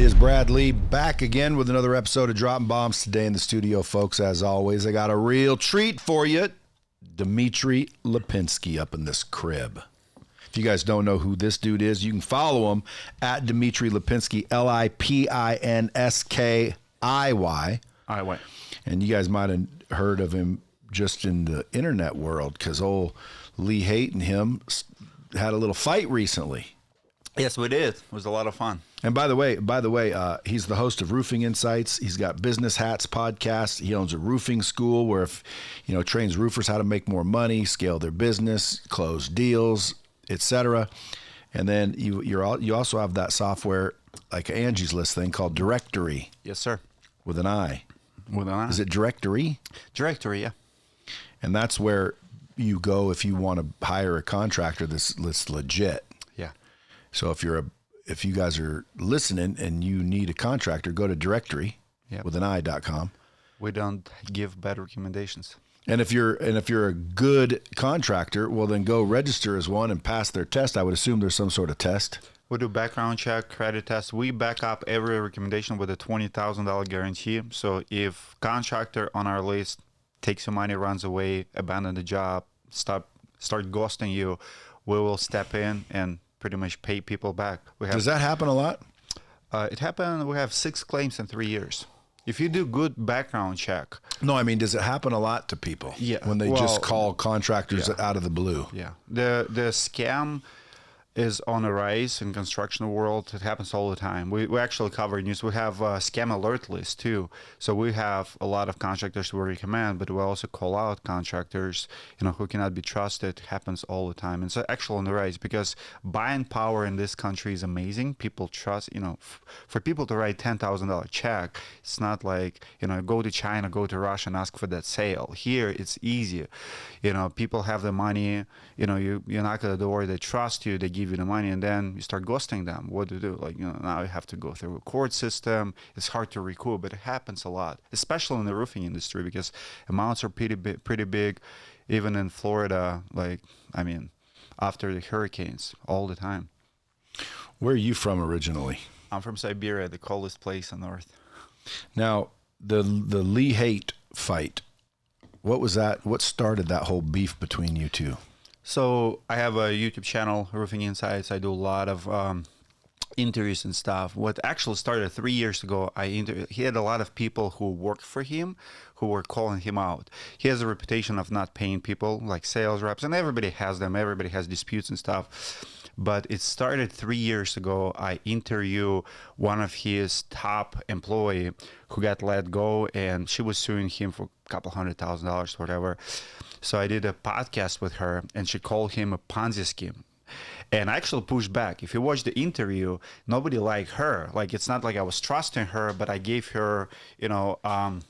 is Brad Lee back again with another episode of Dropping Bombs today in the studio, folks. As always, I got a real treat for you. Dmitry Lipinskiy up in this crib. If you guys don't know who this dude is, you can follow him at Dmitry Lipinskiy, Lipinskiy. And you guys might have heard of him just in the internet world because old Lee Haight and him had a little fight recently. Yes, we did. It was a lot of fun. And by the way, he's the host of Roofing Insights. He's got Business Hats podcast. He owns a roofing school where, trains roofers how to make more money, scale their business, close deals, etc. And then you also have that software like Angie's List thing called Directorii. Yes, sir. With an I. With an I. Is it Directorii? Directorii, yeah. And that's where you go if you want to hire a contractor that's legit. Yeah. So if you guys are listening and you need a contractor, go to Directorii with an I.com. We don't give bad recommendations. And if you're a good contractor, well then go register as one and pass their test. I would assume there's some sort of test. We do background check, credit test. We back up every recommendation with a $20,000 guarantee. So if contractor on our list takes your money, runs away, abandon the job, start ghosting you, we will step in and pretty much pay people back. Does that happen a lot? It happened. We have 6 claims in 3 years. If you do good background check. No, I mean, does it happen a lot to people? Yeah. When they just call contractors out of the blue? Yeah. The scam is on a rise in construction world. It happens all the time. We actually cover news. We have a scam alert list too. So we have a lot of contractors we recommend, but we also call out contractors, who cannot be trusted. It happens all the time. And so actually on the rise because buying power in this country is amazing. People trust, for people to write $10,000 check, it's not like, go to China, go to Russia and ask for that sale. Here it's easy. People have the money, you knock at the door, they trust you, they give you the money, and then you start ghosting them. What do you do? Now you have to go through a court system. It's hard to recoup, but it happens a lot, especially in the roofing industry because amounts are pretty big, even in Florida, after the hurricanes, all the time. Where are you from originally? I'm from Siberia, the coldest place on earth. Now, the Lee Haight fight, what was that? What started that whole beef between you two? So I have a YouTube channel, Roofing Insights. I do a lot of interviews and stuff. What actually started 3 years ago, he had a lot of people who worked for him who were calling him out. He has a reputation of not paying people like sales reps, and everybody has them. Everybody has disputes and stuff. But it started 3 years ago. I interviewed one of his top employee who got let go, and she was suing him for a couple $100,000, whatever. So I did a podcast with her, and she called him a Ponzi scheme. And I actually pushed back. If you watch the interview, nobody liked her. It's not like I was trusting her, but I gave her, I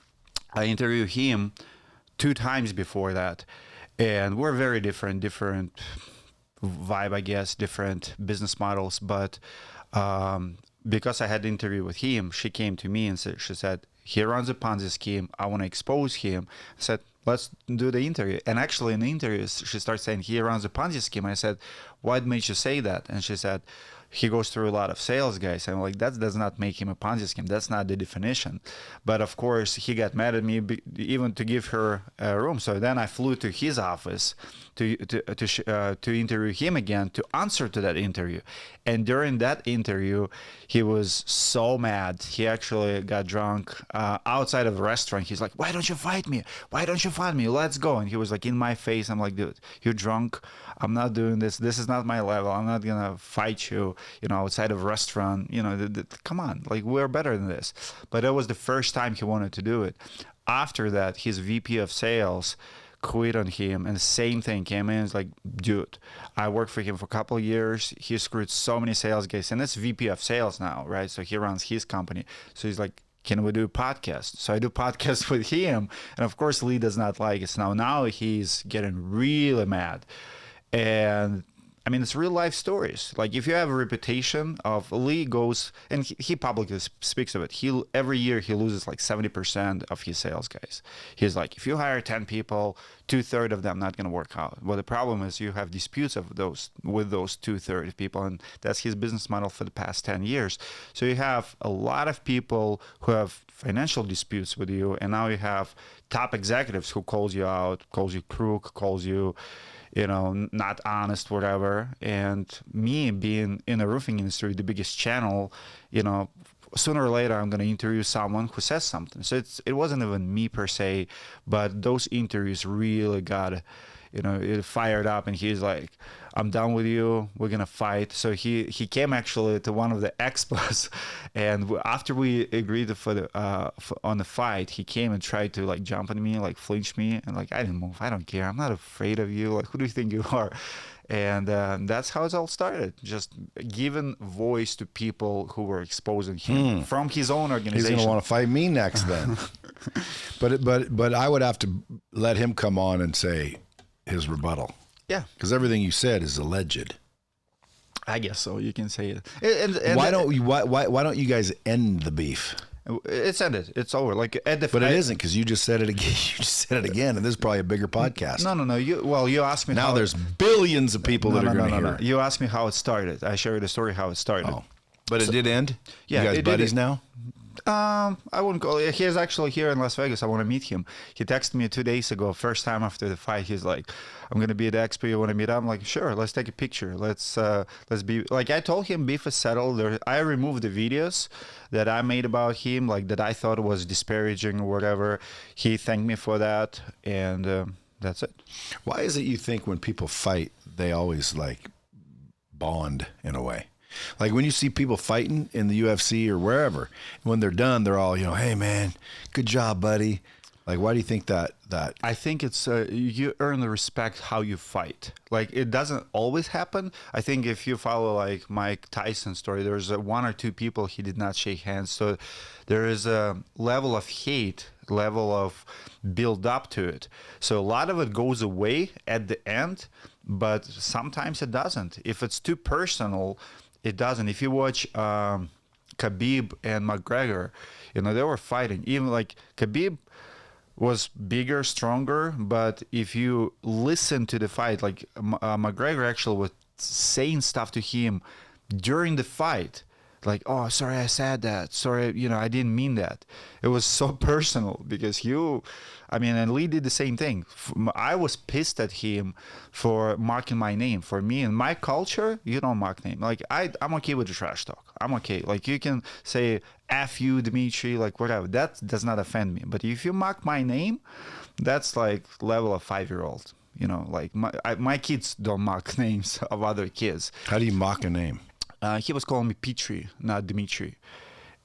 interviewed him 2 times before that. And we're very different vibe, I guess, different business models. But because I had the interview with him, she came to me and she said, he runs a Ponzi scheme. I want to expose him. I said, let's do the interview. And actually in the interview, she started saying he runs a Ponzi scheme. I said, why made you say that? And she said, he goes through a lot of sales guys. I'm like, that does not make him a Ponzi scheme. That's not the definition. But of course, he got mad at me even to give her a room. So then I flew to his office to interview him again, to answer to that interview. And during that interview, he was so mad. He actually got drunk outside of a restaurant. He's like, why don't you fight me? Why don't you fight me? Let's go. And he was like in my face. I'm like, dude, you're drunk. I'm not doing this. This is not my level. I'm not going to fight you, outside of a restaurant. Come on. We're better than this. But that was the first time he wanted to do it. After that, his VP of sales quit on him, and the same thing came in. It's like, dude, I worked for him for a couple of years. He screwed so many sales guys, and that's VP of sales now, right? So he runs his company. So he's like, can we do a podcast? So I do podcasts with him, and of course Lee does not like it. Now he's getting really mad, and I mean, it's real life stories. Like if you have a reputation of Lee goes, and he publicly speaks of it. Every year he loses like 70% of his sales guys. He's like, if you hire 10 people, 2/3 of them not going to work out. Well, the problem is you have disputes with those 2/3 of people, and that's his business model for the past 10 years. So you have a lot of people who have financial disputes with you, and now you have top executives who calls you out, calls you crook, calls you, not honest, whatever. And me being in the roofing industry, the biggest channel, sooner or later I'm going to interview someone who says something. So it wasn't even me per se, but those interviews really got, it fired up, and he's like, I'm done with you, we're going to fight. So he came actually to one of the expos, and after we agreed on the fight, he came and tried to like jump on me, like flinch me, and like, I didn't move. I don't care. I'm not afraid of you. Like, who do you think you are? And that's how it all started. Just giving voice to people who were exposing him from his own organization. He's going to want to fight me next then. But I would have to let him come on and say his rebuttal. Yeah. Because everything you said is alleged. I guess so. You can say it. And why don't you guys end the beef? It's ended. It's over. Like but it isn't, because you just said it again. You just said it again, and this is probably a bigger podcast. No. You asked me. Now there's billions of people that are going to hear it. You asked me how it started. I shared the story how it started. Oh. But it did end? Yeah. You guys buddies now? I wouldn't call it. He's actually here in Las Vegas. I want to meet him. He texted me 2 days ago, first time after the fight. He's like, I'm going to be at the expo. You want to meet up? I'm like, sure, let's take a picture. Let's be, like, I told him beef is settled. I removed the videos that I made about him, like that I thought was disparaging or whatever. He thanked me for that, and that's it. Why is it you think when people fight, they always like bond in a way? Like when you see people fighting in the UFC or wherever, when they're done, they're all, hey man, good job, buddy. Like, why do you think that? I think it's you earn the respect how you fight. Like, it doesn't always happen. I think if you follow like Mike Tyson's story, there's one or two people he did not shake hands. So there is a level of hate, level of build up to it. So a lot of it goes away at the end, but sometimes it doesn't. If it's too personal, it doesn't. If you watch Khabib and McGregor, they were fighting. Even like Khabib was bigger, stronger, but if you listen to the fight, like McGregor actually was saying stuff to him during the fight, like, oh, sorry I said that, sorry, I didn't mean that. It was so personal because and Lee did the same thing. I was pissed at him for marking my name. For me and my culture, you don't mark name. Like, I'm okay with the trash talk. I'm okay. Like, you can say F you, Dmitry, like whatever. That does not offend me. But if you mark my name, that's like level of 5-year-old. Like my kids don't mark names of other kids. How do you mock a name? He was calling me Petri, not Dmitry.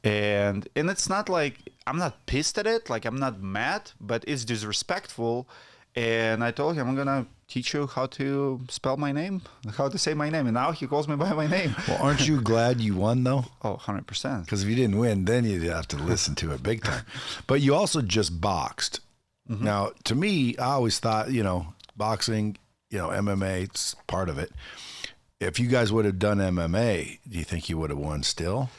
And it's not like I'm not pissed at it, like I'm not mad, but it's disrespectful. And I told him, I'm going to teach you how to spell my name, how to say my name. And now he calls me by my name. Well, aren't you glad you won, though? Oh, 100%. Because if you didn't win, then you'd have to listen to it big time. But you also just boxed. Mm-hmm. Now, to me, I always thought, boxing, MMA, it's part of it. If you guys would have done MMA, do you think you would have won still?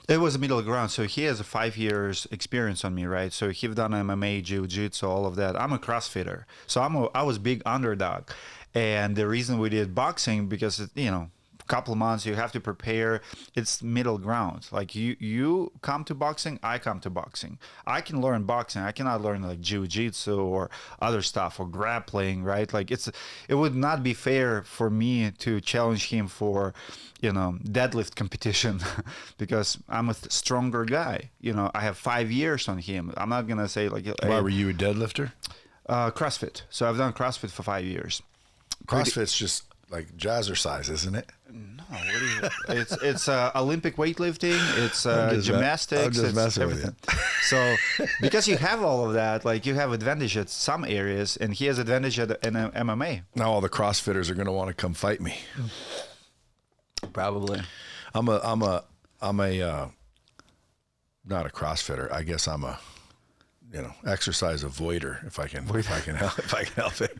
It was a middle ground. So he has a 5 years experience on me, right? So he's done MMA, jiu-jitsu, all of that. I'm a CrossFitter. So I was big underdog. And the reason we did boxing, because, couple of months you have to prepare. It's middle ground. Like you come to boxing, I come to boxing. I can learn boxing. I cannot learn like jiu-jitsu or other stuff or grappling, right? Like it would not be fair for me to challenge him for deadlift competition because I'm a stronger guy. I have 5 years on him. I'm not gonna say like, why were you a deadlifter? CrossFit. So I've done CrossFit for 5 years. CrossFit's just like jazzercise, isn't it? No, it's Olympic weightlifting, it's gymnastics, I'm just it's everything. So because you have all of that, like you have advantage at some areas, and he has advantage in MMA. Now all the CrossFitters are going to want to come fight me. Probably. I'm a not a CrossFitter. I guess I'm a exercise avoider if I can help it.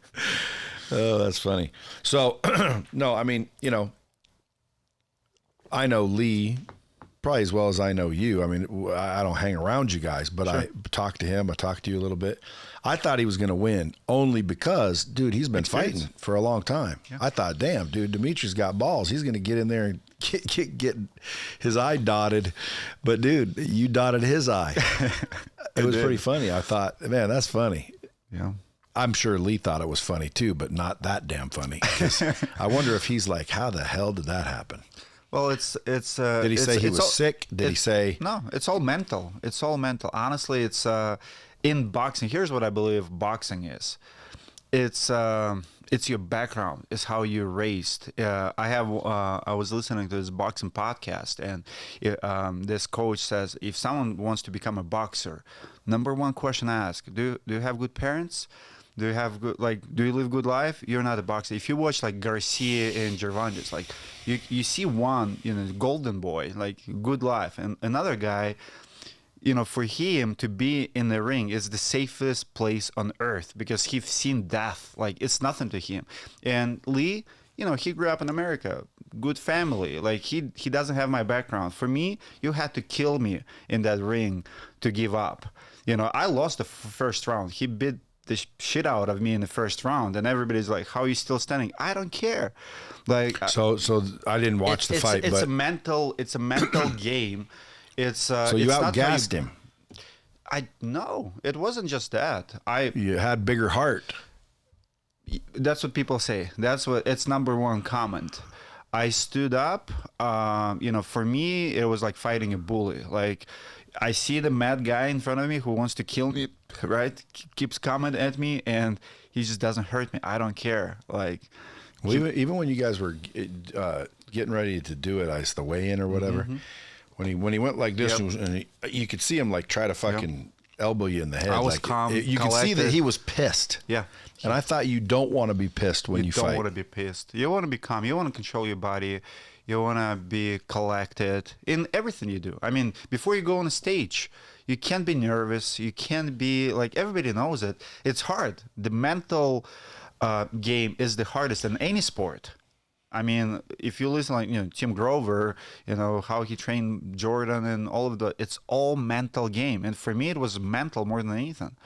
Oh, that's funny. So, no, I mean, I know Lee probably as well as I know you. I mean, I don't hang around you guys, but I talked to him. I talked to you a little bit. I thought he was going to win only because, dude, he's been fighting for a long time. Yeah. I thought, damn, dude, Dmitry's got balls. He's going to get in there and get his eye dotted. But, dude, you dotted his eye. It was pretty funny. I thought, man, that's funny. Yeah. I'm sure Lee thought it was funny too, but not that damn funny. I wonder if he's like, how the hell did that happen? Well, it's. Did he say he was sick? Did he say no? It's all mental. It's all mental. Honestly, it's in boxing. Here's what I believe boxing is. It's your background. It's how you're raised. I was listening to this boxing podcast, and this coach says if someone wants to become a boxer, number one question I ask: Do you have good parents? Do you have good, do you live good life? You're not a boxer. If you watch like Garcia and Gervontas, like you see one, golden boy, like good life, and another guy, for him to be in the ring is the safest place on earth because he's seen death. Like it's nothing to him. And Lee, he grew up in America, good family. Like he doesn't have my background. For me, you had to kill me in that ring to give up. I lost the first round. He beat the shit out of me in the first round, and everybody's like, how are you still standing? I don't care. Like so I didn't watch the fight, it's but it's a mental game. It's so you outgassed him. No, it wasn't just that. You had bigger heart. That's what people say. It's number one comment. I stood up. For me, it was like fighting a bully. Like I see the mad guy in front of me who wants to kill me, right? Keeps coming at me, and he just doesn't hurt me. I don't care. Like, even when you guys were getting ready to do it, the weigh-in or whatever, when he went like this, and you could see him like try to fucking elbow you in the head. I was calm. You could see that he was pissed. Yeah. And I thought you don't want to be pissed when you fight. You don't want to be pissed. You want to be calm. You want to control your body. You want to be collected in everything you do. I mean, before you go on a stage, you can't be nervous. You can't be like, everybody knows it. It's hard. The mental game is the hardest in any sport. I mean, if you listen, like, Tim Grover, how he trained Jordan and all of it's all mental game. And for me, it was mental more than anything.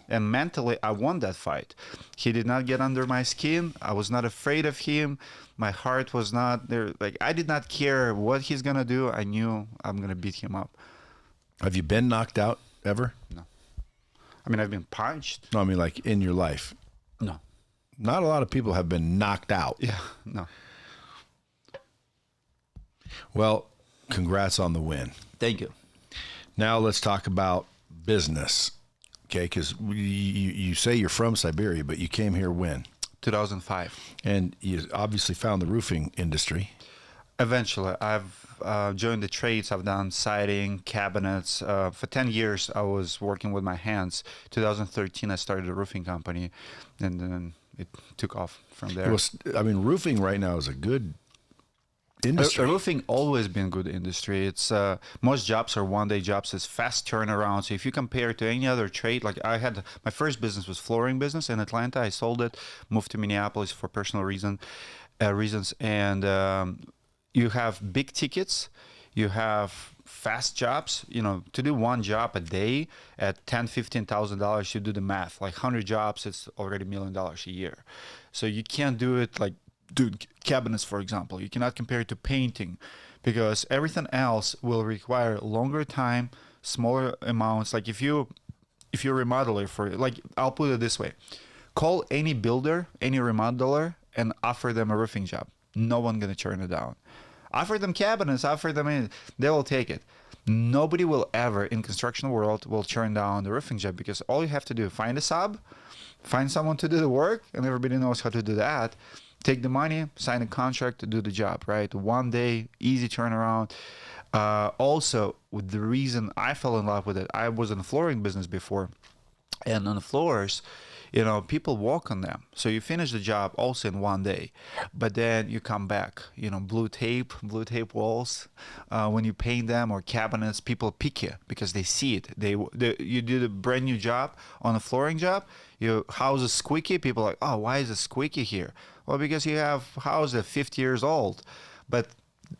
And mentally, I won that fight. He did not get under my skin. I was not afraid of him. My heart was not there. Like, I did not care what he's going to do. I knew I'm going to beat him up. Have you been knocked out ever? No. I mean, I've been punched. No, I mean, like in your life. No. Not a lot of people have been knocked out. Yeah, no. Well, congrats on the win. Thank you. Now let's talk about business, okay? Because you say you're from Siberia, but you came here when? 2005. And you obviously found the roofing industry. Eventually. I've joined the trades. I've done siding, cabinets. For 10 years, I was working with my hands. 2013, I started a roofing company, and then it took off from there. Roofing right now is a good industry. Roofing always been good industry. It's most jobs are one-day jobs. It's fast turnaround. So if you compare it to any other trade, like I had my first business was flooring business in Atlanta. I sold it, moved to Minneapolis for personal reasons, and you have big tickets. You have fast jobs. To do one job a day at $10,000-$15,000, you do the math. Like 100 jobs, it's already $1 million a year. So you can't do it like. Dude, cabinets, for example, you cannot compare it to painting because everything else will require longer time, smaller amounts. Like if you're a remodeler I'll put it this way. Call any builder, any remodeler, and offer them a roofing job. No one going to turn it down. Offer them cabinets, they will take it. Nobody will ever in construction world will turn down the roofing job because all you have to do, find a sub, find someone to do the work, and everybody knows how to do that. Take the money, sign a contract to do the job, right? One day, easy turnaround. Also, with the reason I fell in love with it, I was in the flooring business before. And on the floors, People walk on them. So you finish the job also in one day, but then you come back, blue tape walls. When you paint them or cabinets, people pick you because they see it. You did a brand new job on a flooring job. Your house is squeaky. People are like, oh, why is it squeaky here? Well, because you have a house that's 50 years old, but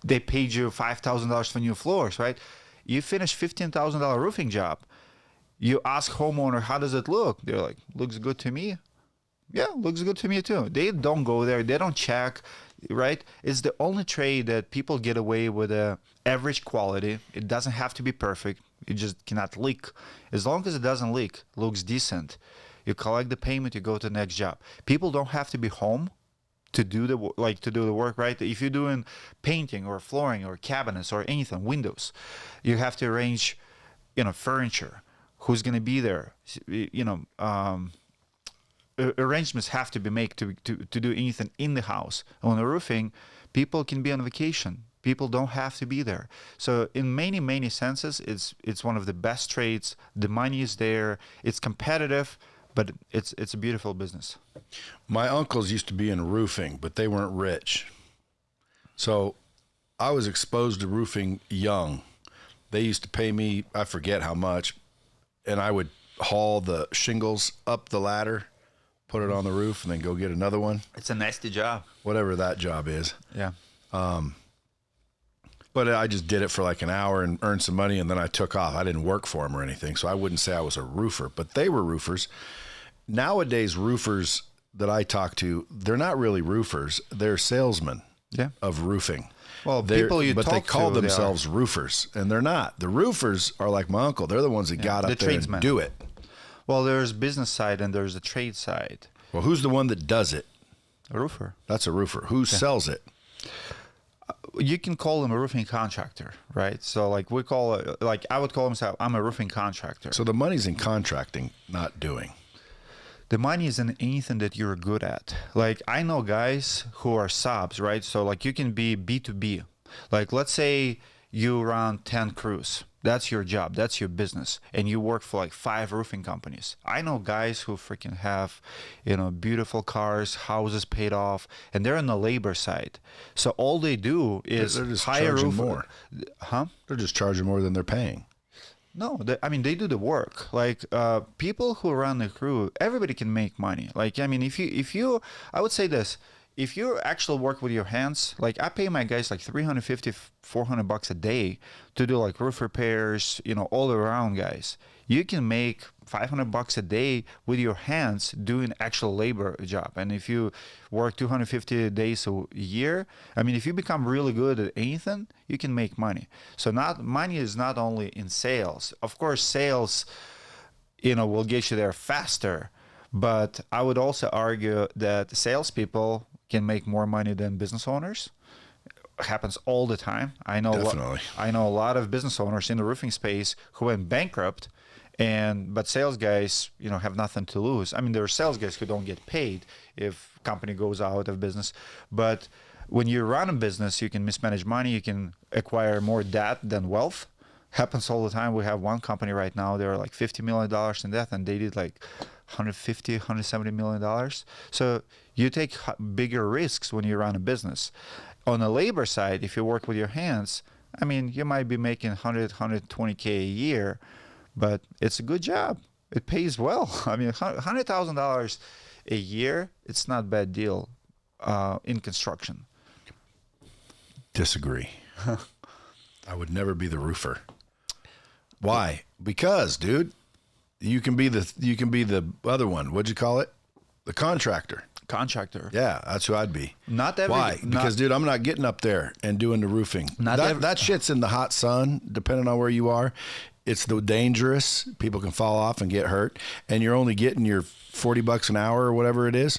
they paid you $5,000 for new floors, right? You finish $15,000 roofing job. You ask homeowner, how does it look? They're like, looks good to me. Yeah, looks good to me too. They don't go there. They don't check, right? It's the only trade that people get away with a average quality. It doesn't have to be perfect. It just cannot leak. As long as it doesn't leak, looks decent. You collect the payment, you go to the next job. People don't have to be home to do the work, right? If you're doing painting or flooring or cabinets or anything, windows, you have to arrange, furniture. Who's going to be there? Arrangements have to be made to do anything in the house. On the roofing, people can be on vacation. People don't have to be there. So in many senses, it's one of the best trades. The money is there. It's competitive, but it's a beautiful business. My uncles used to be in roofing, but they weren't rich. So I was exposed to roofing young. They used to pay me, I forget how much, and I would haul the shingles up the ladder, put it on the roof, and then go get another one. It's a nasty job. Whatever that job is. Yeah. But I just did it for like an hour and earned some money, and then I took off. I didn't work for them or anything, so I wouldn't say I was a roofer, but they were roofers. Nowadays, roofers that I talk to, they're not really roofers. They're salesmen of roofing. Well, but they call themselves roofers, and they're not. The roofers are like my uncle. They're the ones that got up there and do it. Well, there's business side and there's the trade side. Well, who's the one that does it? A roofer. That's a roofer. Who sells it? You can call him a roofing contractor, right? So I would call myself, I'm a roofing contractor. So the money's in contracting, not doing. The money is in anything that you're good at. I know guys who are subs, right? So you can be B2B. Let's say you run 10 crews. That's your job. That's your business. And you work for 5 roofing companies. I know guys who freaking have, beautiful cars, houses paid off, and they're on the labor side. So all they do is they're just hire charging roofer. more. Huh? They're just charging more than they're paying. No, they do the work. People who run the crew, everybody can make money. If you, I would say this, if you actually work with your hands, I pay my guys $350, $400 a day to do roof repairs, all around guys. You can make $500 a day with your hands doing actual labor job. And if you work 250 days a year, if you become really good at anything, you can make money. So money is not only in sales. Of course, sales, will get you there faster. But I would also argue that salespeople can make more money than business owners. It happens all the time. I know a lot of business owners in the roofing space who went bankrupt, but sales guys, have nothing to lose. There are sales guys who don't get paid if company goes out of business. But when you run a business, you can mismanage money. You can acquire more debt than wealth. Happens all the time. We have one company right now. They're $50 million in debt, and they did $170 million. So you take bigger risks when you run a business. On the labor side, if you work with your hands, you might be making $120K a year, but it's a good job. It pays well. $100,000 a year, it's not a bad deal in construction. Disagree. I would never be the roofer. Why? Because, dude, you can be the other one. What'd you call it? The contractor. Contractor. Yeah, that's who I'd be. Why? Because, dude, I'm not getting up there and doing the roofing. That shit's in the hot sun, depending on where you are. It's dangerous. People can fall off and get hurt. And you're only getting your $40 an hour or whatever it is,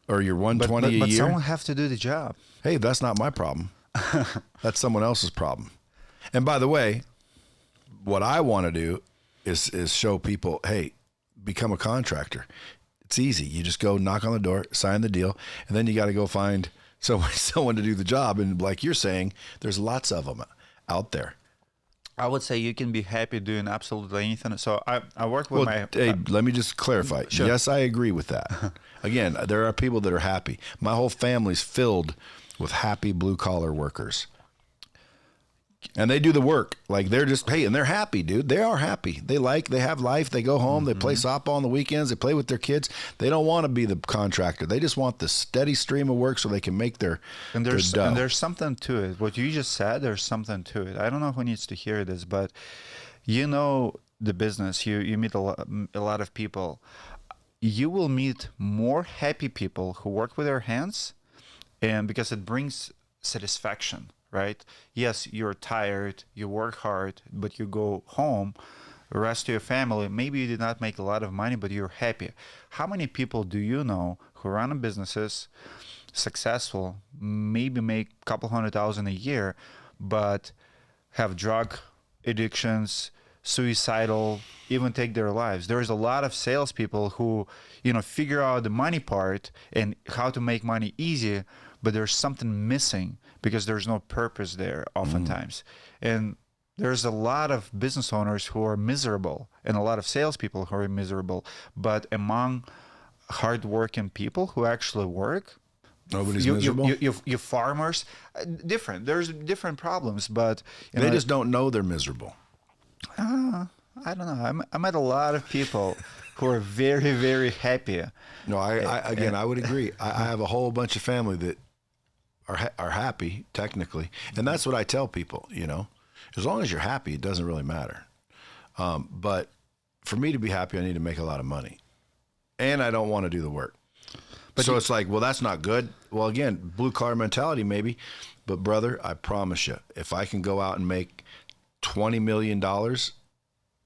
or your $120 a year. But someone have to do the job. Hey, that's not my problem. That's someone else's problem. And by the way, what I want to do is show people, hey, become a contractor. It's easy. You just go knock on the door, sign the deal, and then you got to go find someone to do the job. And like you're saying, there's lots of them out there. I would say you can be happy doing absolutely anything. So I work with my... Hey, let me just clarify. Sure. Yes, I agree with that. Again, there are people that are happy. My whole family's filled with happy blue-collar workers. And they do the work. Like, they're just, hey, and they're happy, dude. They are happy. They have life. They go home. They play softball on the weekends. They play with their kids. They don't want to be the contractor. They just want the steady stream of work so they can make their dough. And there's something to it. What you just said, there's something to it. I don't know who needs to hear this, but you know the business. You meet a lot of people. You will meet more happy people who work with their hands, and because it brings satisfaction. Right? Yes, you're tired, you work hard, but you go home, rest your family. Maybe you did not make a lot of money, but you're happy. How many people do you know who run businesses, successful, maybe make a couple $100,000 a year, but have drug addictions, suicidal, even take their lives? There's a lot of salespeople who, figure out the money part and how to make money easy, but there's something missing because there's no purpose there oftentimes. And there's a lot of business owners who are miserable and a lot of salespeople who are miserable. But among hardworking people who actually work, nobody's miserable. You farmers, different. There's different problems, but they just don't know they're miserable. I don't know. I met a lot of people who are very, very happy. No, I would agree. I have a whole bunch of family that are happy technically, and that's what I tell people. As long as you're happy, it doesn't really matter. But for me to be happy, I need to make a lot of money, and I don't want to do the work. So it's like, well, that's not good. Well, again, blue collar mentality maybe, but brother, I promise you, if I can go out and make $20 million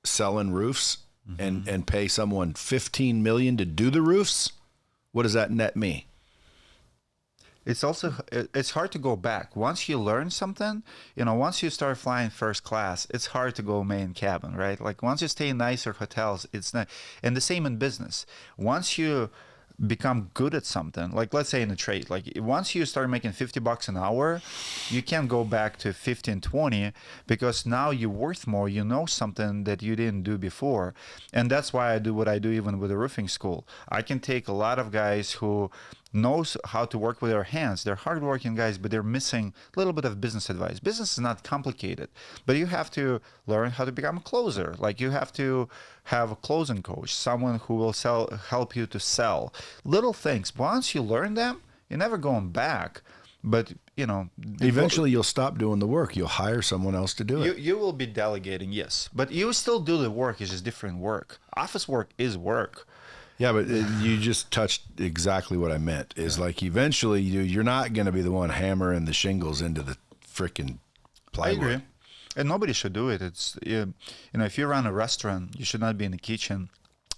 selling roofs and pay someone $15 million to do the roofs, what does that net me? It's hard to go back. Once you learn something, once you start flying first class, it's hard to go main cabin, right? Like once you stay in nicer hotels, it's not. And the same in business. Once you become good at something, like let's say in a trade, like once you start making $50 an hour, you can't go back to 15, 20 because now you're worth more. You know something that you didn't do before. And that's why I do what I do even with the roofing school. I can take a lot of guys who knows how to work with their hands. They're hardworking guys, but they're missing a little bit of business advice. Business is not complicated, but you have to learn how to become a closer. Like you have to have a closing coach, someone who will help you to sell. Little things. Once you learn them, you're never going back. But, eventually you'll stop doing the work. You'll hire someone else to do it. You will be delegating, yes. But you still do the work. It's just different work. Office work is work. Yeah, but you just touched exactly what I meant. Is like eventually you're not going to be the one hammering the shingles into the freaking plywood. I agree. And nobody should do it. It's if you run a restaurant, you should not be in the kitchen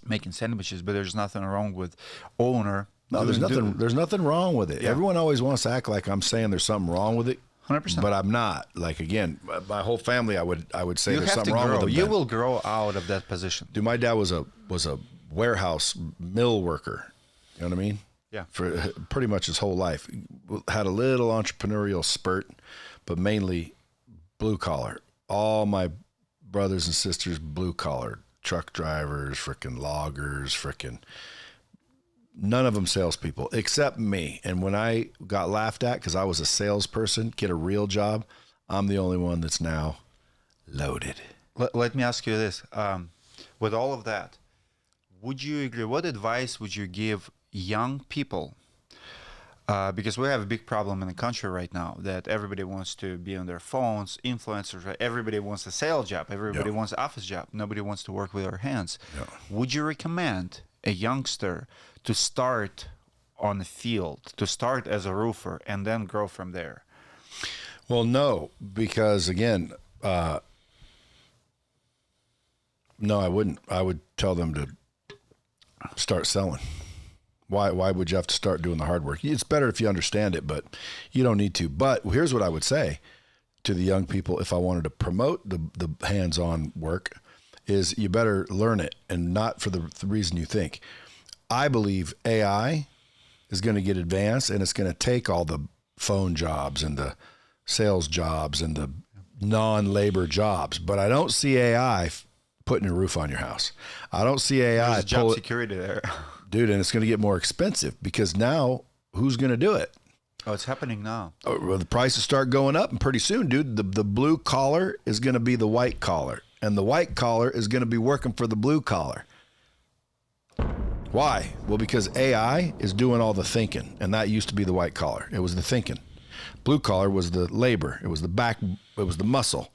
making sandwiches. But there's nothing wrong with owner. No, there's nothing wrong with it. Yeah. Everyone always wants to act like I'm saying there's something wrong with it. 100%. But I'm not. Like again, my whole family, I would say there's something wrong with them. You will grow out of that position. Dude, my dad was a warehouse mill worker. You know what I mean? Yeah. For pretty much his whole life. Had a little entrepreneurial spurt, but mainly blue collar. All my brothers and sisters, blue collar. Truck drivers, freaking loggers, none of them salespeople except me. And when I got laughed at because I was a salesperson, get a real job, I'm the only one that's now loaded. Let me ask you this. With all of that, would you agree? What advice would you give young people? Because we have a big problem in the country right now that everybody wants to be on their phones, influencers, right? Everybody wants a sales job. Everybody wants an office job. Nobody wants to work with their hands. Would you recommend a youngster to start on the field, to start as a roofer and then grow from there? Well, no, because again, no, I wouldn't. I would tell them to start selling. Why would you have to start doing the hard work? It's better if you understand it, but you don't need to. But here's what I would say to the young people if I wanted to promote the hands-on work is you better learn it, and not for the reason you think. I believe AI is going to get advanced, and it's going to take all the phone jobs and the sales jobs and the non-labor jobs, but I don't see AI putting a roof on your house. I don't see AI There's job security there. Dude, and it's going to get more expensive because now who's going to do it? Oh, it's happening now. Well, the prices start going up, and pretty soon, dude, the blue collar is going to be the white collar, and the white collar is going to be working for the blue collar. Why? Well, because AI is doing all the thinking, and that used to be the white collar. It was the thinking. Blue collar was the labor. It was the back. It was the muscle,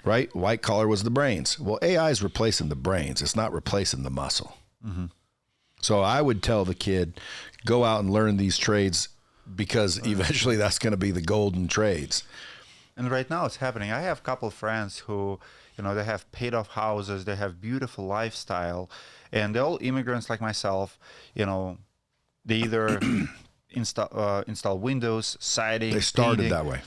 right? White collar was the brains. Well, AI is replacing the brains. It's not replacing the muscle. So I would tell the kid, go out and learn these trades, because eventually that's going to be the golden trades. And right now it's happening. I have a couple of friends who, they have paid off houses, they have beautiful lifestyle, and they're all immigrants like myself. They either install windows, siding. They started painting. that way.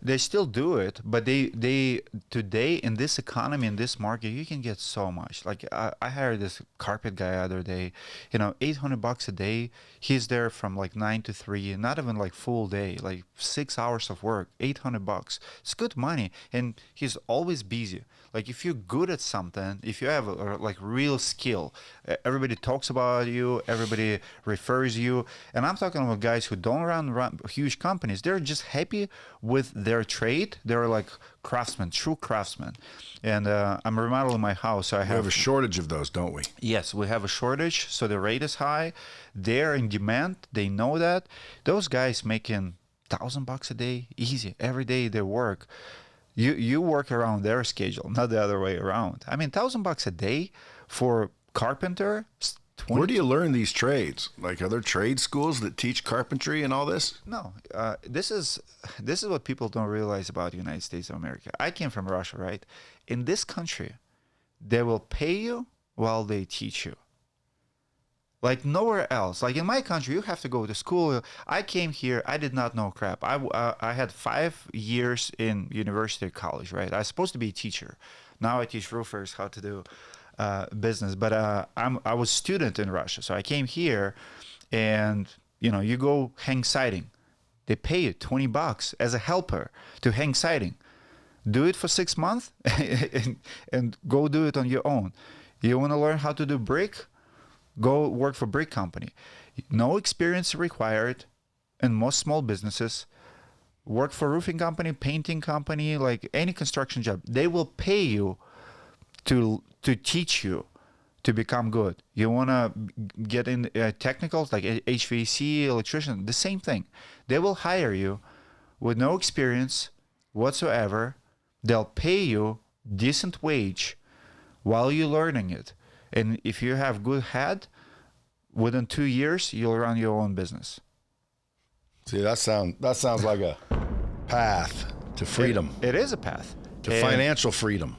They still do it, but they today in this economy, in this market, you can get so much. Like I hired this carpet guy the other day, $800 a day. He's there from like 9 to 3, not even like full day, like 6 hours of work, $800. It's good money, and he's always busy. Like if you're good at something, if you have like real skill, everybody talks about you, everybody refers you. And I'm talking about guys who don't run huge companies. They're just happy with their trade. They're like craftsmen, true craftsmen. And I'm remodeling my house. So We have a shortage of those, don't we? Yes, we have a shortage. So the rate is high. They're in demand. They know that. Those guys making $1,000 a day, easy. Every day they work. You work around their schedule, not the other way around. I mean, $1,000 a day for carpenter. Where do you learn these trades? Like, are there trade schools that teach carpentry and all this? No, this is what people don't realize about the United States of America. I came from Russia, right? In this country, they will pay you while they teach you. Like nowhere else. Like in my country, you have to go to school. I came here, I did not know crap. I had 5 years in university, college, right? I was supposed to be a teacher. Now I teach roofers how to do business. But I was a student in Russia, so I came here, and you go hang siding. They pay you $20 as a helper to hang siding. Do it for 6 months and go do it on your own. You want to learn how to do brick? Go work for a brick company. No experience required in most small businesses. Work for a roofing company, painting company, like any construction job. They will pay you to teach you to become good. You want to get in technicals like HVAC, electrician, the same thing. They will hire you with no experience whatsoever. They'll pay you decent wage while you're learning it. And if you have good head, within 2 years, you'll run your own business. See, that sounds like a path to freedom. It is a path. To financial freedom.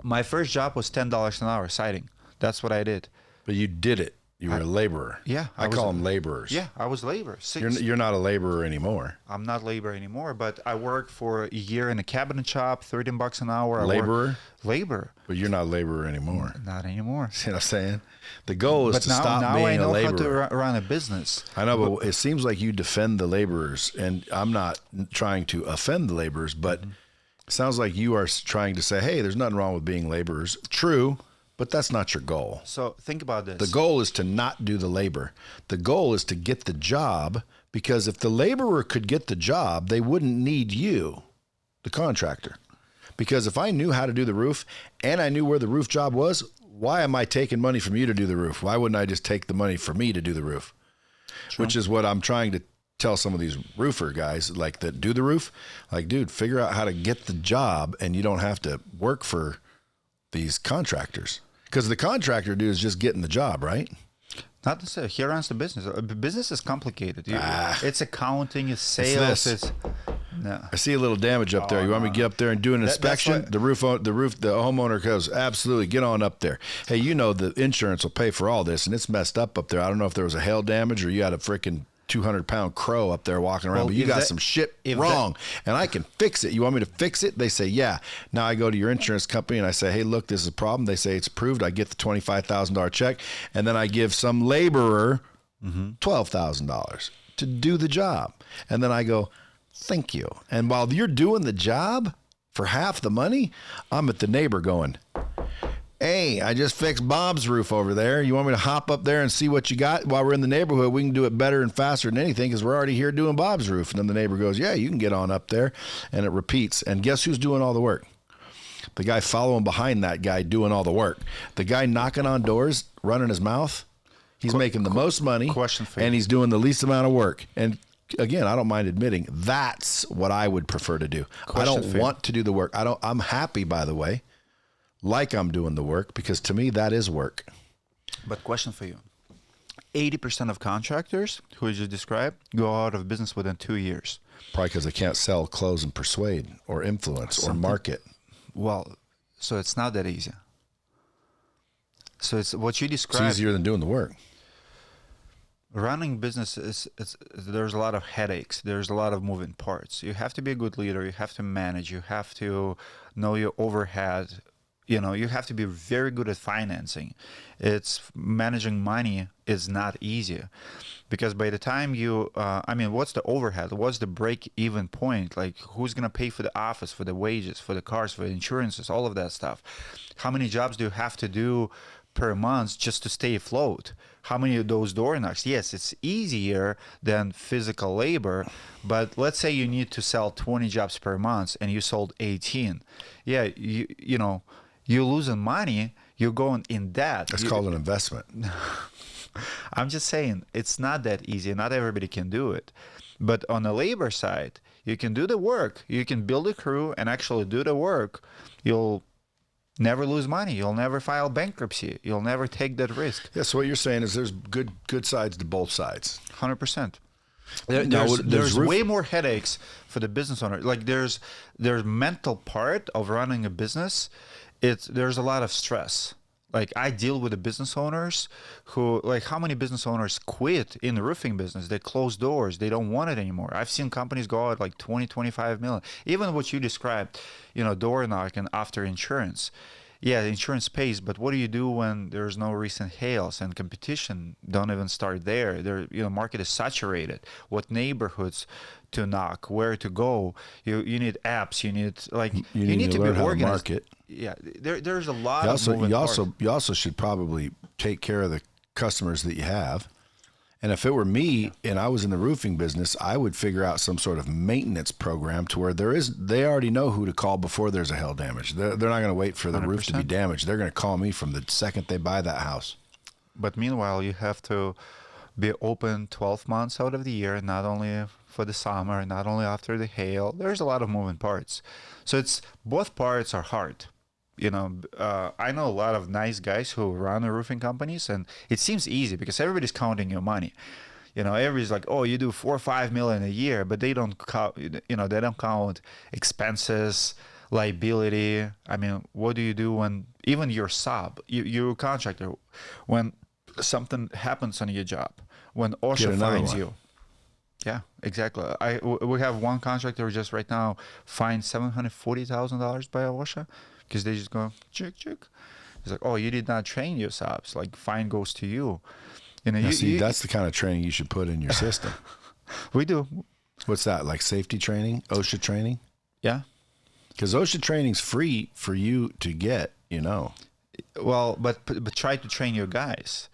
My first job was $10 an hour siding. That's what I did. But you did it. You were a laborer. Yeah. I call them laborers. Yeah, I was labor. You're not a laborer anymore. I'm not labor anymore, but I worked for a year in a cabinet shop, $13 an hour. Laborer? Labor. But you're not a laborer anymore. Not anymore. See what I'm saying? The goal is stop being a laborer. Now I know how to run a business. I know, but it seems like you defend the laborers, and I'm not trying to offend the laborers, but it sounds like you are trying to say, hey, there's nothing wrong with being laborers. True, but that's not your goal. So think about this. The goal is to not do the labor. The goal is to get the job, because if the laborer could get the job, they wouldn't need you, the contractor. Because if I knew how to do the roof and I knew where the roof job was, why am I taking money from you to do the roof? Why wouldn't I just take the money for me to do the roof? True. Which is what I'm trying to tell some of these roofer guys, like that do the roof. Like, dude, figure out how to get the job, and you don't have to work for these contractors. Because the contractor, dude, is just getting the job, right? Not necessarily. He runs the business. Business is complicated. It's accounting, it's sales. No. I see a little damage up there. You want me to get up there and do an inspection? The homeowner goes, absolutely, get on up there. Hey, the insurance will pay for all this, and it's messed up there. I don't know if there was a hail damage or you had a freaking 200-pound crow up there walking around, but you got some shit wrong, and I can fix it. You want me to fix it? They say, yeah. Now I go to your insurance company and I say, hey, look, this is a problem. They say it's approved. I get the $25,000 check, and then I give some laborer $12,000 to do the job. And then I go, thank you. And while you're doing the job, For half the money, I'm at the neighbor going, hey, I just fixed Bob's roof over there. You want me to hop up there and see what you got while we're in the neighborhood? We can do it better and faster than anything because we're already here doing Bob's roof. And then the neighbor goes, yeah, you can get on up there. And it repeats. And guess who's doing all the work? The guy following behind that guy doing all the work. The guy knocking on doors, running his mouth, he's making the most money. Question for you. And he's doing the least amount of work. And again, I don't mind admitting that's what I would prefer to do. I don't want to do the work. I'm happy, by the way, like I'm doing the work, because to me that is work. But question for you. 80% of contractors who you just described go out of business within 2 years. Probably because they can't sell, close, and persuade or influence or market. Well, so it's not that easy. So it's what you described. It's easier than doing the work. Running business there's a lot of headaches. There's a lot of moving parts. You have to be a good leader. You have to manage. You have to know your overhead. You know, you have to be very good at financing. It's managing money is not easy, because by the time you, what's the overhead? What's the break-even point? Like, who's gonna pay for the office, for the wages, for the cars, for the insurances, all of that stuff? How many jobs do you have to do per month just to stay afloat? How many of those door knocks? Yes, it's easier than physical labor, but let's say you need to sell 20 jobs per month and you sold 18. Yeah, you're losing money. You're going in debt. That's called an investment. I'm just saying, it's not that easy. Not everybody can do it. But on the labor side, you can do the work. You can build a crew and actually do the work. You'll never lose money. You'll never file bankruptcy. You'll never take that risk. Yeah, so what you're saying is there's good sides to both sides. 100%. There's There's way more headaches for the business owner. Like there's mental part of running a business. There's a lot of stress. Like I deal with the business owners who, like, how many business owners quit in the roofing business? They close doors. They don't want it anymore. I've seen companies go out like 20, 25 million. Even what you described, door knocking after insurance. Yeah, the insurance pays, but what do you do when there's no recent hails and competition don't even start there? Market is saturated. What neighborhoods to knock, where to go? You need apps. You need to learn be how organized. To market. Yeah, there's a lot of moving parts. You also should probably take care of the customers that you have. And if it were me and I was in the roofing business, I would figure out some sort of maintenance program to where they already know who to call before there's a hail damage. They're not going to wait for the 100%. Roof to be damaged. They're going to call me from the second they buy that house. But meanwhile, you have to be open 12 months out of the year, not only for the summer, not only after the hail. There's a lot of moving parts. So both parts are hard. I know a lot of nice guys who run the roofing companies, and it seems easy because everybody's counting your money. Everybody's like, oh, you do 4 or 5 million a year, but they don't count, they don't count expenses, liability. I mean, what do you do when even your sub, you're a contractor, when something happens on your job, when OSHA finds you? Yeah, exactly. We have one contractor just right now fined $740,000 by OSHA. Because they just go, chick. It's like, oh, you did not train your subs. Like, fine goes to you. That's the kind of training you should put in your system. We do. What's that, like safety training, OSHA training? Yeah. Because OSHA training's free for you to get, Well, but try to train your guys.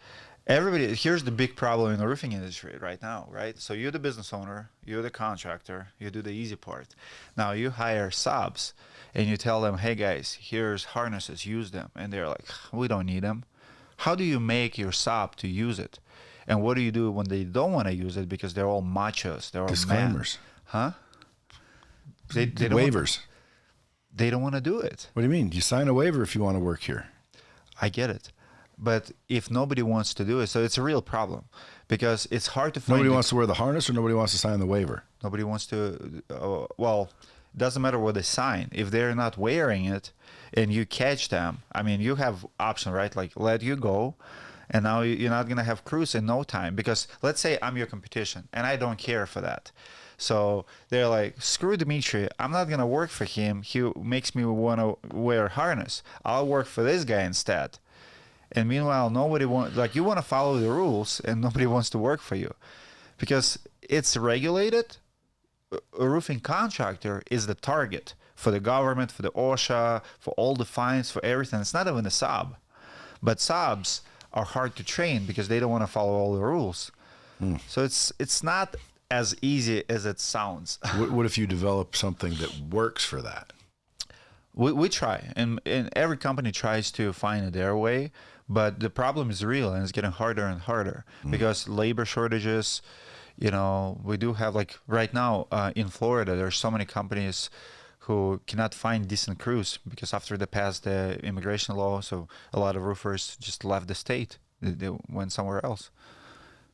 Here's the big problem in the roofing industry right now, right? So you're the business owner, you're the contractor, you do the easy part. Now you hire subs and you tell them, hey guys, here's harnesses, use them. And they're like, we don't need them. How do you make your sub to use it? And what do you do when they don't want to use it because they're all machos, they're all disclaimers? Huh? They don't waivers. They don't want to do it. What do you mean? You sign a waiver if you want to work here. I get it. But if nobody wants to do it, so it's a real problem because it's hard to find. Nobody wants to wear the harness or nobody wants to sign the waiver? Nobody wants to. It doesn't matter what they sign. If they're not wearing it and you catch them, I mean, you have option, right? Like let you go. And now you're not going to have crews in no time because let's say I'm your competition and I don't care for that. So they're like, screw Dmitry. I'm not going to work for him. He makes me want to wear a harness. I'll work for this guy instead. And meanwhile, nobody wants, like, you want to follow the rules and nobody wants to work for you because it's regulated. A roofing contractor is the target for the government, for the OSHA, for all the fines, for everything. It's not even a sub. But subs are hard to train because they don't want to follow all the rules. So it's not as easy as it sounds. What if you develop something that works for that? We try, and every company tries to find their way, but the problem is real, and it's getting harder and harder because labor shortages. We do have, like right now in Florida, there's so many companies who cannot find decent crews because after they passed the immigration law, so a lot of roofers just left the state. They went somewhere else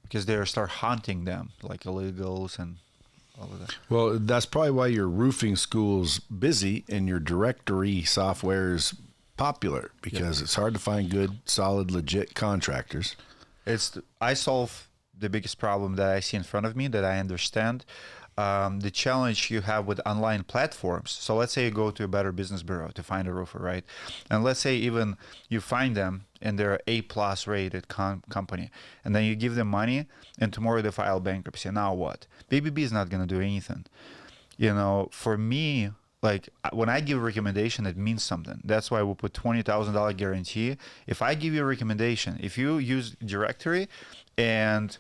because they start hunting them like illegals and all of that. Well, that's probably why your roofing school's busy and your Directorii software is popular, because it's hard to find good, solid, legit contractors. I solve the biggest problem that I see in front of me that I understand. The challenge you have with online platforms. So let's say you go to a Better Business Bureau to find a roofer, right? And let's say even you find them and they're A+ rated company, and then you give them money and tomorrow they file bankruptcy. Now what? BBB is not going to do anything. For me, like when I give a recommendation, it means something. That's why we put $20,000 guarantee. If I give you a recommendation, if you use Directorii and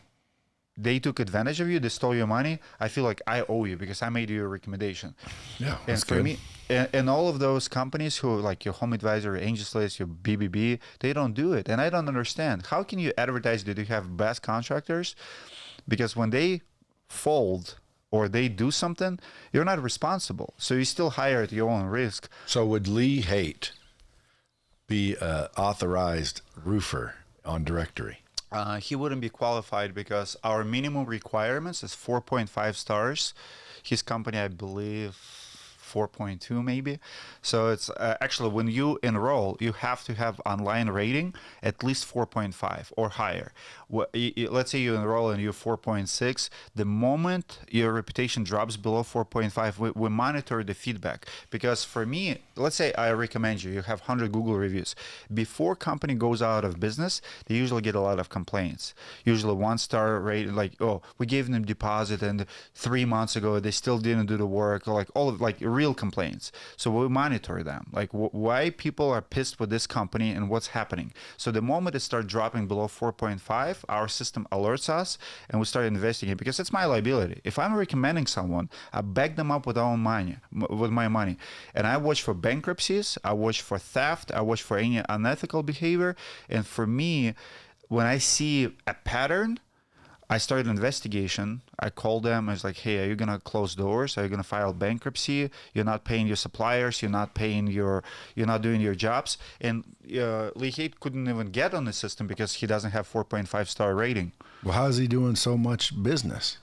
they took advantage of you, they stole your money, I feel like I owe you because I made you a recommendation. Yeah, and for me, and all of those companies who like your Home Advisor, AngelList, your BBB, they don't do it. And I don't understand. How can you advertise that you have best contractors? Because when they fold or they do something, you're not responsible. So you still hire at your own risk. So would Lee Haight be an authorized roofer on Directorii? He wouldn't be qualified because our minimum requirements is 4.5 stars. His company, I believe, 4.2 maybe. So it's actually when you enroll, you have to have online rating at least 4.5 or higher. Let's say you enroll and you're 4.6. The moment your reputation drops below 4.5, we monitor the feedback. Because for me, let's say I recommend you have 100 Google reviews. Before company goes out of business, they usually get a lot of complaints. Usually 1-star rated, like, oh, we gave them deposit and 3 months ago they still didn't do the work, or like all of like real complaints. So we monitor them, like why people are pissed with this company and what's happening. So the moment it starts dropping below 4.5, our system alerts us and we start investigating, because it's my liability. If I'm recommending someone, I back them up with my money, and I watch for bankruptcies, I watch for theft, I watch for any unethical behavior. And for me, when I see a pattern, I started an investigation. I called them. I was like, hey, are you going to close doors? Are you going to file bankruptcy? You're not paying your suppliers. You're not doing your jobs. And Lee Haight couldn't even get on the system because he doesn't have 4.5-star rating. Well, how is he doing so much business?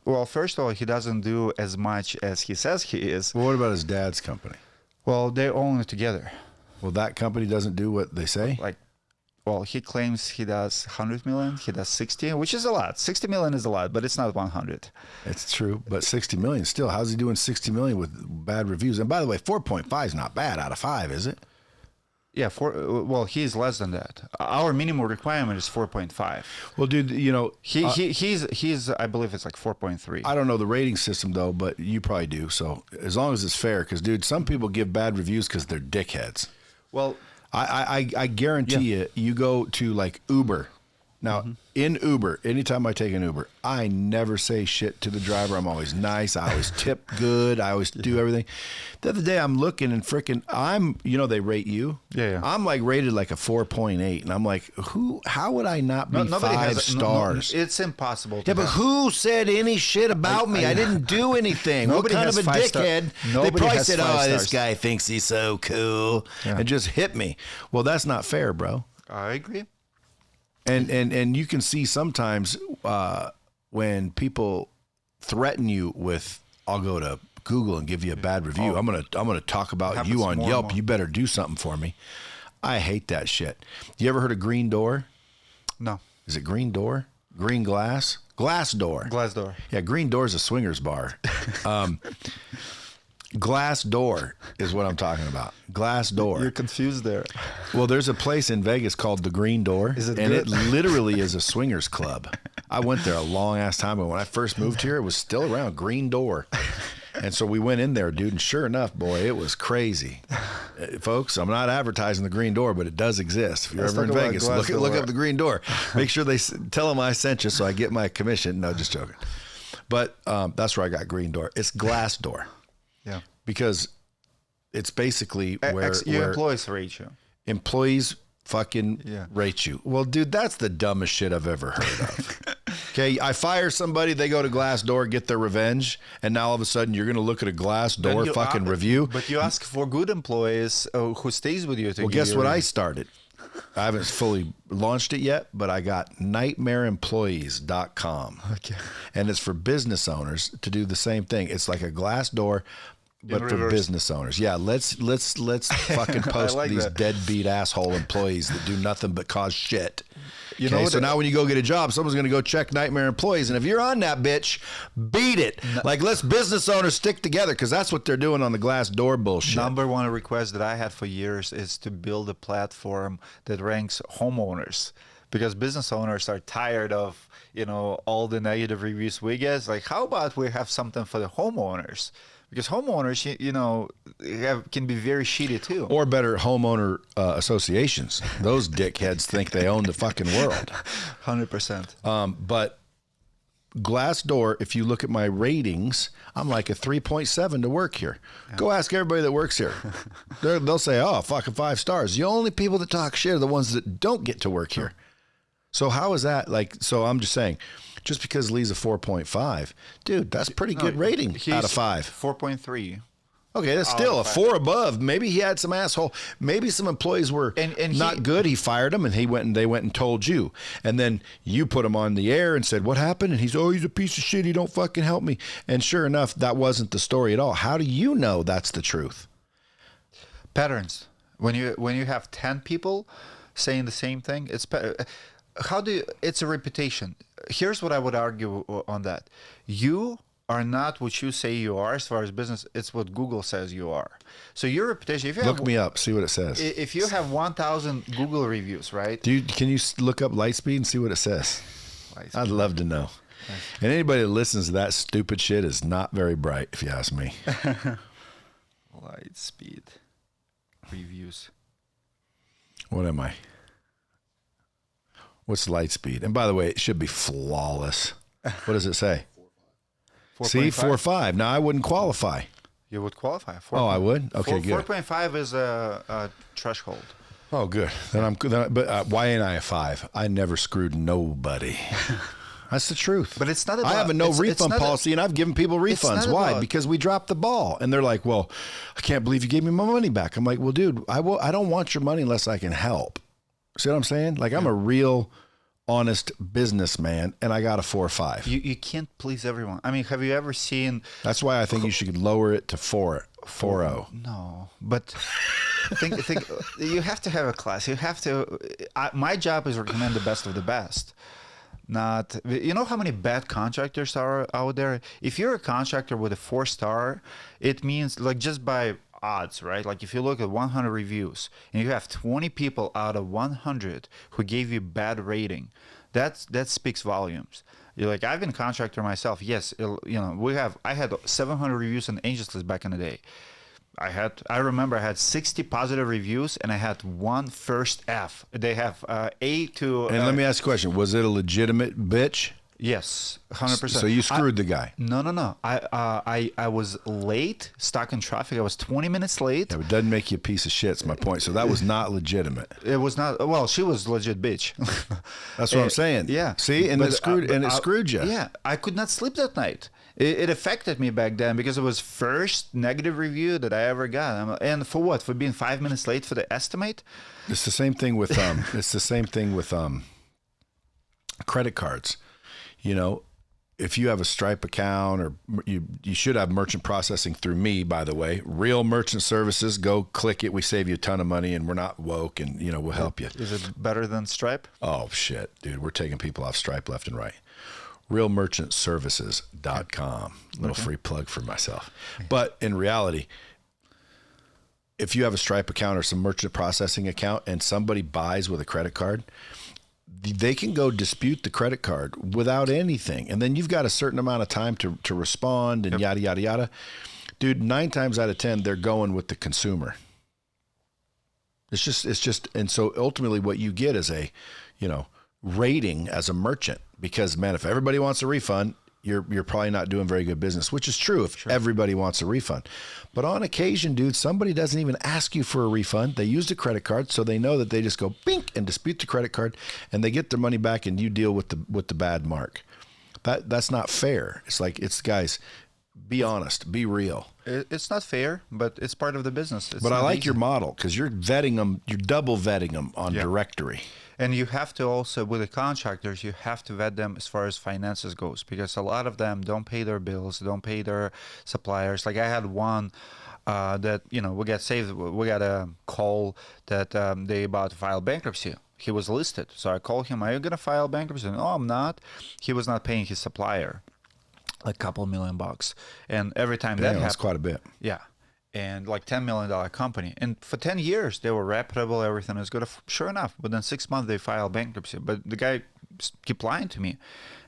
Well, first of all, he doesn't do as much as he says he is. Well, what about his dad's company? Well, they own it together. Well, that company doesn't do what they say? Well, he claims he does 100 million. He does 60, which is a lot. 60 million is a lot, but it's not 100. It's true, but 60 million still. How's he doing 60 million with bad reviews? And by the way, 4.5 is not bad out of 5, is it? Yeah, well, he's less than that. Our minimum requirement is 4.5. Well, dude, he's I believe it's like 4.3. I don't know the rating system though, but you probably do. So as long as it's fair, because dude, some people give bad reviews because they're dickheads. Well, I guarantee you go to like Uber. Now, in Uber, anytime I take an Uber, I never say shit to the driver. I'm always nice. I always tip good. I always do everything. The other day, I'm looking and freaking, they rate you. Yeah. I'm like rated like a 4.8. And I'm like, how would I not be 5 stars? It's impossible. But who said any shit about me? I didn't do anything. What kind of a dickhead? They probably said, this guy thinks he's so cool. And just hit me. Well, that's not fair, bro. I agree. And you can see sometimes when people threaten you with, I'll go to Google and give you a bad review. I'm gonna talk about you on Yelp. You better do something for me. I hate that shit. You ever heard of Green Door? No. Is it Green Door? Green Glass? Glass Door. Glass Door. Yeah, Green Door is a swingers bar. Glass Door is what I'm talking about. Glass Door. You're confused there. Well, there's a place in Vegas called the Green Door, it literally is a swingers club. I went there a long ass time ago. When I first moved here, it was still around. Green Door. And so we went in there, dude, and sure enough, boy, it was crazy. Folks, I'm not advertising the Green Door, but it does exist. If you're ever in Vegas, look up the Green Door. Make sure they tell them I sent you so I get my commission. No, just joking. But that's where I got Green Door. It's glass door. Yeah. Because it's basically where employees rate you. Employees fucking rate you. Well, dude, that's the dumbest shit I've ever heard of. Okay, I fire somebody, they go to Glassdoor, get their revenge, and now all of a sudden you're going to look at a Glassdoor fucking review. But you ask for good employees who stays with you. Well, guess what I started? I haven't fully launched it yet, but I got nightmareemployees.com. Okay. And it's for business owners to do the same thing. It's like a Glassdoor, but for business owners. Yeah, let's fucking post these deadbeat asshole employees that do nothing but cause shit. You know, so now when you go get a job, someone's going to go check Nightmare Employees. And if you're on that bitch, beat it. Like, let's business owners stick together, because that's what they're doing on the Glassdoor bullshit. Number one request that I had for years is to build a platform that ranks homeowners, because business owners are tired of, you know, all the negative reviews we get. It's like, how about we have something for the homeowners? Because homeowners, you know, can be very shitty too. Or better, homeowner associations. Those dickheads think they own the fucking world. 100%. But Glassdoor, if you look at my ratings, I'm like a 3.7 to work here. Yeah. Go ask everybody that works here. They'll say, oh, fucking 5 stars. The only people that talk shit are the ones that don't get to work here. So how is that? Like, so I'm just saying, just because Lee's a 4.5, dude, that's pretty good rating out of 5. 4.3. Okay, that's still a 4 above. Maybe he had some asshole. Maybe some employees were not good. He fired them, and they went and told you. And then you put him on the air and said, what happened? And he's a piece of shit. He don't fucking help me. And sure enough, that wasn't the story at all. How do you know that's the truth? Patterns. When you have 10 people saying the same thing, it's a reputation. Here's what I would argue on that. You are not what you say you are as far as business. It's what Google says you are. So your reputation, if you look me up, see what it says. If you have 1,000 Google reviews, right? Can you look up Lightspeed and see what it says? I'd love to know. Nice. And anybody that listens to that stupid shit is not very bright, if you ask me. Lightspeed Reviews. What am I? What's Lightspeed? And by the way, it should be flawless. What does it say? 4. See, 4.5. Now I wouldn't qualify. You would qualify. 4. Oh, I would. Okay, good. 4.5 is a threshold. Oh, good. Then I'm good. But why ain't I a 5? I never screwed nobody. That's the truth. But it's not about, I have a no refund policy, and I've given people refunds. Why? Because we dropped the ball. And they're like, well, I can't believe you gave me my money back. I'm like, well, dude, I don't want your money unless I can help. See what I'm saying? Like, I'm a real honest businessman, and I got a 4 or 5. You can't please everyone. I mean, have you ever seen... That's why I think you should lower it to 4.0. No, but think you have to have a class. You have to... my job is to recommend the best of the best. Not... You know how many bad contractors are out there? If you're a contractor with a 4-star, it means, like, just by odds, right? Like, if you look at 100 reviews and you have 20 people out of 100 who gave you bad rating, that speaks volumes. You're like, I've been a contractor myself. Yes, you know, I had 700 reviews on Angels List back in the day. I remember I had 60 positive reviews and I had 1 first F. They have A to... And let me ask you a question. Was it a legitimate bitch? Yes, 100%. So you screwed the guy? No. I was late, stuck in traffic. I was 20 minutes late. Yeah, but it doesn't make you a piece of shit, is my point. So that was not legitimate. It was not. Well, she was legit bitch. That's what I'm saying. Yeah. See, and it screwed you. Yeah, I could not sleep that night. It affected me back then because it was first negative review that I ever got. And for what? For being 5 minutes late for the estimate? It's the same thing with credit cards. You know, if you have a Stripe account, or you should have merchant processing through me, by the way. Real Merchant Services. Go click it. We save you a ton of money, and we're not woke, and, you know, we'll help you. Is it better than Stripe? Oh, shit, dude. We're taking people off Stripe left and right. realmerchantservices.com. Little free plug for myself. But in reality, if you have a Stripe account or some merchant processing account and somebody buys with a credit card, they can go dispute the credit card without anything. And then you've got a certain amount of time to respond and yada, yada, yada. Dude, 9 times out of 10, they're going with the consumer. It's just, and so ultimately what you get is a, rating as a merchant, because man, if everybody wants a refund, you're probably not doing very good business, which is true if everybody wants a refund. But on occasion, dude, somebody doesn't even ask you for a refund. They used a credit card, so they know that they just go bink and dispute the credit card, and they get their money back, and you deal with the bad mark. That's not fair. It's guys, be honest, be real. It's not fair, but it's part of the business. But I like your model, because you're vetting them, you're double vetting them on Directorii. And you have to also, with the contractors, you have to vet them as far as finances goes, because a lot of them don't pay their bills, don't pay their suppliers. Like I had one that, we got a call that they about to file bankruptcy. He was listed. So I called him, are you going to file bankruptcy? No, I'm not. He was not paying his supplier a couple $1 million. And every time that happened, that's quite a bit. Yeah. And like $10 million company. And for 10 years, they were reputable. Everything was good. Sure enough. Within 6 months, they filed bankruptcy. But the guy kept lying to me.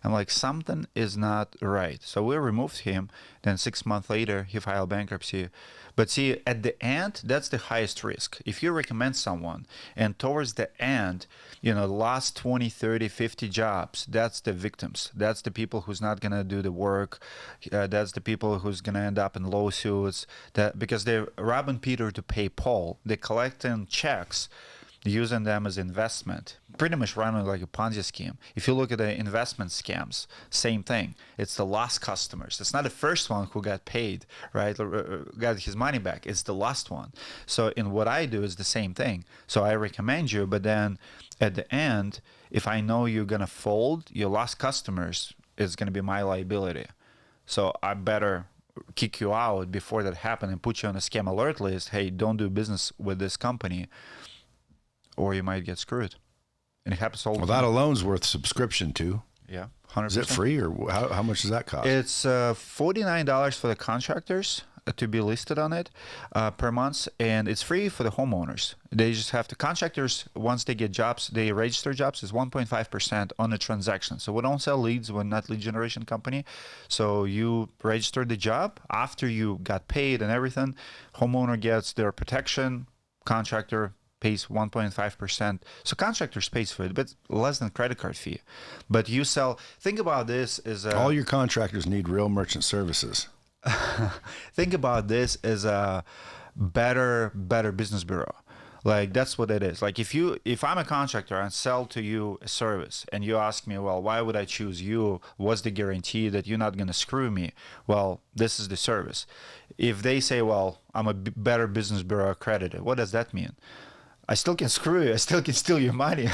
I'm like, something is not right. So we removed him. Then 6 months later, he filed bankruptcy. But see, at the end, that's the highest risk. If you recommend someone and towards the end, last 20, 30, 50 jobs, that's the victims. That's the people who's not going to do the work. That's the people who's going to end up in lawsuits because they're robbing Peter to pay Paul. They're collecting checks, using them as investment, pretty much running like a Ponzi scheme. If you look at the investment scams, same thing. It's the last customers. It's not the first one who got paid, right? Got his money back. It's the last one. So in what I do is the same thing. So I recommend you, but then at the end, if I know you're going to fold, your last customers is going to be my liability. So I better kick you out before that happens and put you on a scam alert list. Hey, don't do business with this company, or you might get screwed. And it happens all the time. Well, that alone's worth subscription to. Yeah, 100%. Is it free, or how much does that cost? It's $49 for the contractors to be listed on it per month, and it's free for the homeowners. They just have to, contractors, once they get jobs, they register jobs, is 1.5% on the transaction. So we don't sell leads, we're not lead generation company. So you register the job, after you got paid and everything, homeowner gets their protection, contractor pays 1.5%. So contractors pays for it, but less than credit card fee. But you sell, think about this as all your contractors need real merchant services. Think about this as a better business bureau. Like that's what it is. Like if I'm a contractor and sell to you a service and you ask me, well, why would I choose you? What's the guarantee that you're not going to screw me? Well, this is the service. If they say, well, I'm a better business bureau accredited, what does that mean? I still can screw you. I still can steal your money.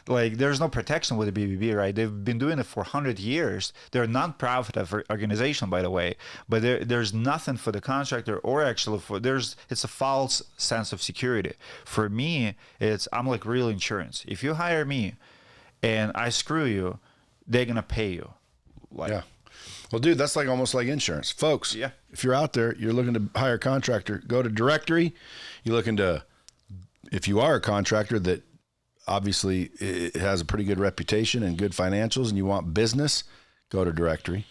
Like there's no protection with the BBB, right? They've been doing it for 100 years. They're a non-profit organization, by the way, but there's nothing for the contractor or actually it's a false sense of security. For me, I'm like real insurance. If you hire me and I screw you, they're going to pay you. Yeah. Well, dude, that's like almost like insurance. Folks, if you're out there, you're looking to hire a contractor, go to Directorii. You're looking to, if you are a contractor that obviously it has a pretty good reputation and good financials and you want business, go to Directorii.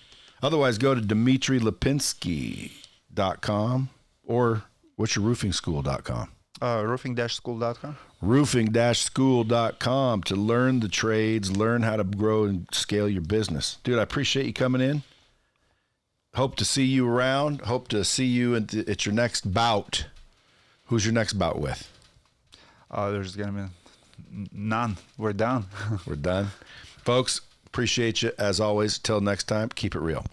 Otherwise, go to dmitrylipinsky.com or what's your roofingschool.com? Roofing-school.com. Roofing-school.com to learn the trades, learn how to grow and scale your business. Dude, I appreciate you coming in. Hope to see you around. Hope to see you at your next bout. Who's your next bout with? There's going to be none. We're done. We're done. Folks, appreciate you as always. Till next time, keep it real.